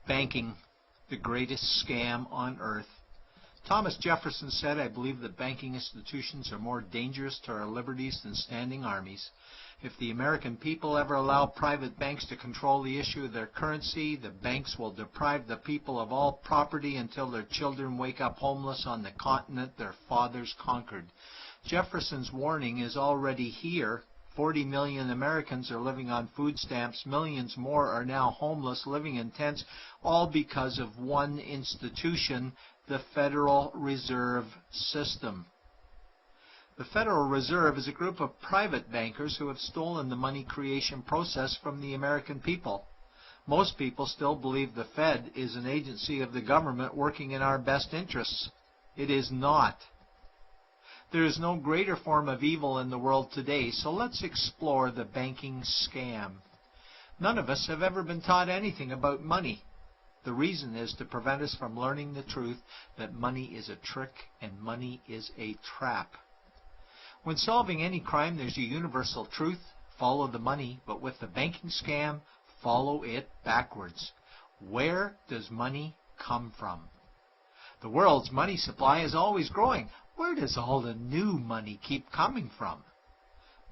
Banking, the greatest scam on earth. Thomas Jefferson said, "I believe that banking institutions are more dangerous to our liberties than standing armies. If the American people ever allow private banks to control the issue of their currency, the banks will deprive the people of all property until their children wake up homeless on the continent their fathers conquered." Jefferson's warning is already here. 40 million Americans are living on food stamps. Millions more are now homeless, living in tents, all because of one institution, the Federal Reserve System. The Federal Reserve is a group of private bankers who have stolen the money creation process from the American people. Most people still believe the Fed is an agency of the government working in our best interests. It is not. There is no greater form of evil in the world today, so let's explore the banking scam. None of us have ever been taught anything about money. The reason is to prevent us from learning the truth that money is a trick and money is a trap. When solving any crime, there's a universal truth: follow the money, but with the banking scam, follow it backwards. Where does money come from? The world's money supply is always growing. Where does all the new money keep coming from?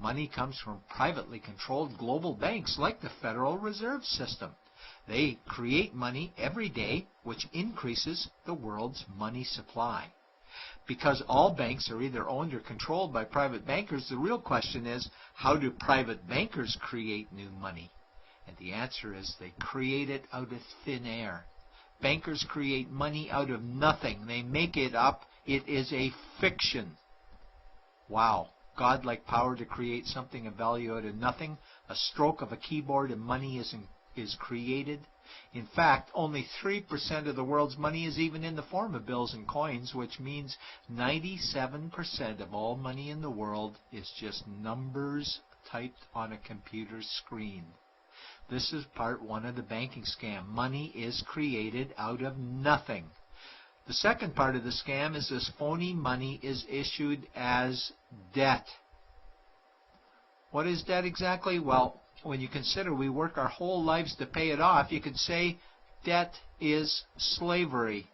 Money comes from privately controlled global banks like the Federal Reserve System. They create money every day, which increases the world's money supply. Because all banks are either owned or controlled by private bankers, the real question is, how do private bankers create new money? And the answer is they create it out of thin air. Bankers create money out of nothing. They make it up. It is a fiction. Wow. God-like power to create something of value out of nothing. A stroke of a keyboard and money is created. In fact, only 3% of the world's money is even in the form of bills and coins, which means 97% of all money in the world is just numbers typed on a computer screen. This is part one of the banking scam. Money is created out of nothing. The second part of the scam is this phony money is issued as debt. What is debt exactly? Well, when you consider we work our whole lives to pay it off, you could say debt is slavery.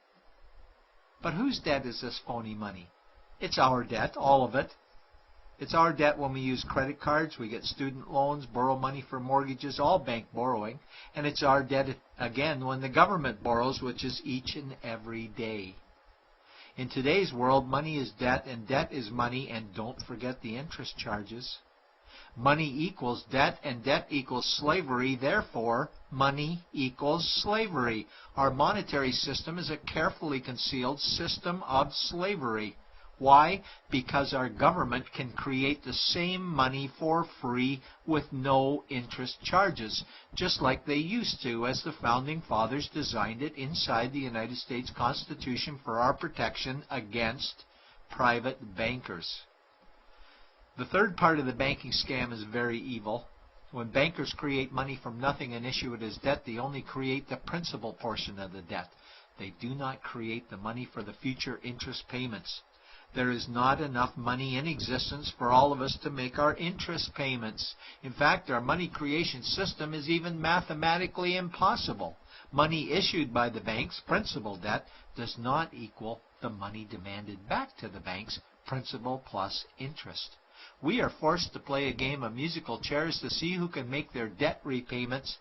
But whose debt is this phony money? It's our debt, all of it. It's our debt when we use credit cards, we get student loans, borrow money for mortgages, all bank borrowing. And it's our debt again when the government borrows, which is each and every day. In today's world, money is debt and debt is money, and don't forget the interest charges. Money equals debt and debt equals slavery, therefore money equals slavery. Our monetary system is a carefully concealed system of slavery. Why? Because our government can create the same money for free with no interest charges, just like they used to as the Founding Fathers designed it inside the United States Constitution for our protection against private bankers. The third part of the banking scam is very evil. When bankers create money from nothing and issue it as debt, they only create the principal portion of the debt. They do not create the money for the future interest payments. There is not enough money in existence for all of us to make our interest payments. In fact, our money creation system is even mathematically impossible. Money issued by the banks, principal debt, does not equal the money demanded back to the banks, principal plus interest. We are forced to play a game of musical chairs to see who can make their debt repayments.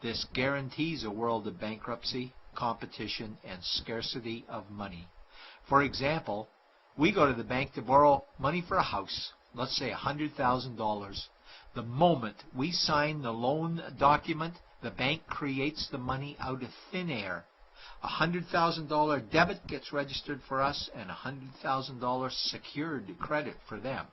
This guarantees a world of bankruptcy, competition, and scarcity of money. For example, we go to the bank to borrow money for a house, let's say $100,000. The moment we sign the loan document, the bank creates the money out of thin air. A $100,000 debit gets registered for us and a $100,000 secured credit for them.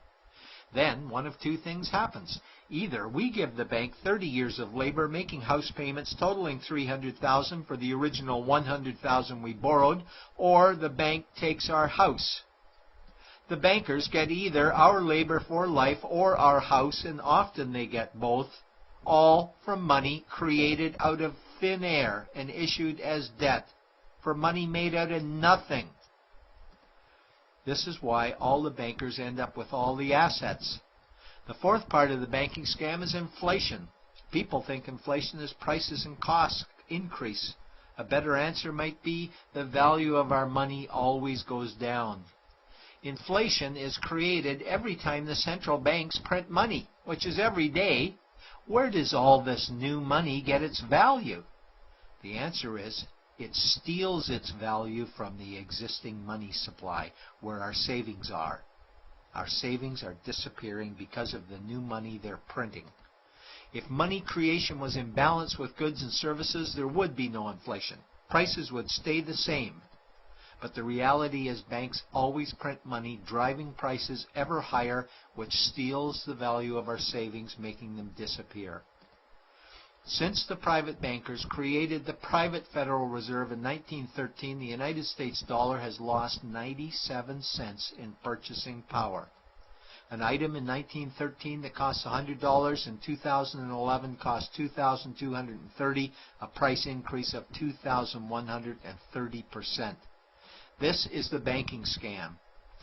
Then one of two things happens. Either we give the bank 30 years of labor making house payments totaling $300,000 for the original $100,000 we borrowed, or the bank takes our house. The bankers get either our labor for life or our house, and often they get both, all from money created out of thin air and issued as debt, for money made out of nothing. This is why all the bankers end up with all the assets. The fourth part of the banking scam is inflation. People think inflation is prices and costs increase. A better answer might be the value of our money always goes down. Inflation is created every time the central banks print money, which is every day. Where does all this new money get its value? The answer is it steals its value from the existing money supply, where our savings are. Our savings are disappearing because of the new money they're printing. If money creation was in balance with goods and services, there would be no inflation. Prices would stay the same. But the reality is banks always print money, driving prices ever higher, which steals the value of our savings, making them disappear. Since the private bankers created the private Federal Reserve in 1913, the United States dollar has lost 97 cents in purchasing power. An item in 1913 that cost $100 in 2011 cost $2,230, a price increase of 2,130%. This is the banking scam.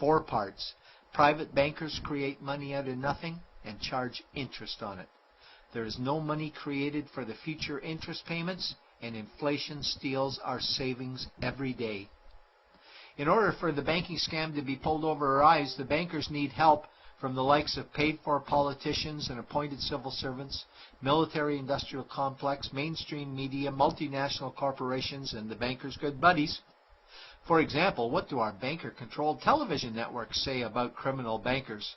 4 parts. Private bankers create money out of nothing and charge interest on it. There is no money created for the future interest payments, and inflation steals our savings every day. In order for the banking scam to be pulled over our eyes, the bankers need help from the likes of paid-for politicians and appointed civil servants, military-industrial complex, mainstream media, multinational corporations, and the bankers' good buddies. For example, what do our banker-controlled television networks say about criminal bankers?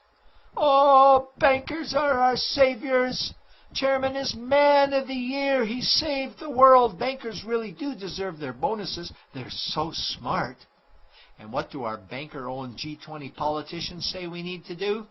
"Oh, bankers are our saviors. Chairman is Man of the Year. He saved the world. Bankers really do deserve their bonuses. They're so smart." And what do our banker-owned G20 politicians say we need to do?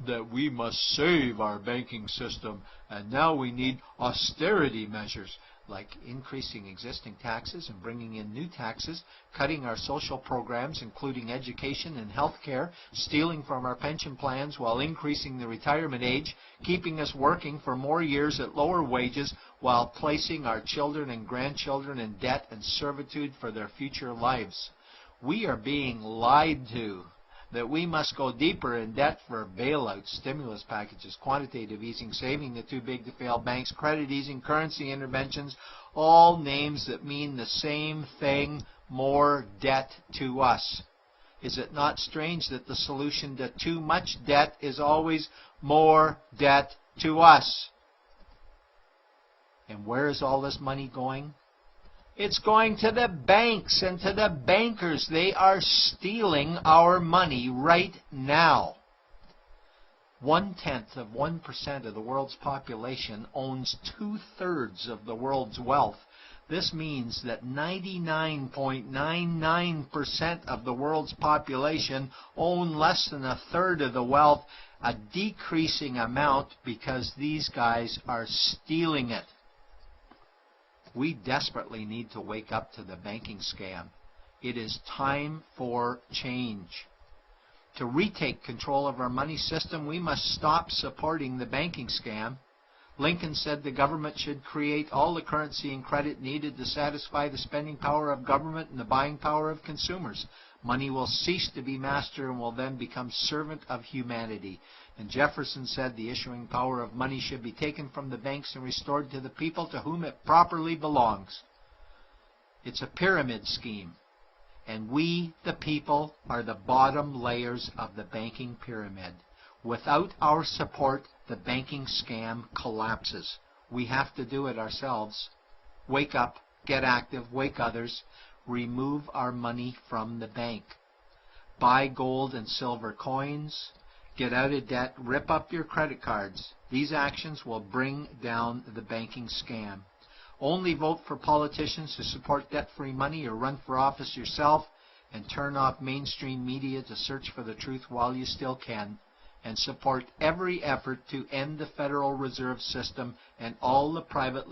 That we must save our banking system, and now we need austerity measures, like increasing existing taxes and bringing in new taxes, cutting our social programs, including education and health care, stealing from our pension plans while increasing the retirement age, keeping us working for more years at lower wages while placing our children and grandchildren in debt and servitude for their future lives. We are being lied to that we must go deeper in debt for bailouts, stimulus packages, quantitative easing, saving the too-big-to-fail banks, credit easing, currency interventions, all names that mean the same thing, more debt to us. Is it not strange that the solution to too much debt is always more debt to us? And where is all this money going? It's going to the banks and to the bankers. They are stealing our money right now. 0.1% of the world's population owns 2/3 of the world's wealth. This means that 99.99% of the world's population own less than 1/3 of the wealth, a decreasing amount because these guys are stealing it. We desperately need to wake up to the banking scam. It is time for change. To retake control of our money system, we must stop supporting the banking scam. Lincoln said the government should create all the currency and credit needed to satisfy the spending power of government and the buying power of consumers. Money will cease to be master and will then become servant of humanity. And Jefferson said the issuing power of money should be taken from the banks and restored to the people to whom it properly belongs. It's a pyramid scheme. And we, the people, are the bottom layers of the banking pyramid. Without our support, the banking scam collapses. We have to do it ourselves. Wake up, get active, wake others. Remove our money from the bank. Buy gold and silver coins. Get out of debt. Rip up your credit cards. These actions will bring down the banking scam. Only vote for politicians who support debt-free money, or run for office yourself, and turn off mainstream media to search for the truth while you still can, and support every effort to end the Federal Reserve System and all the privately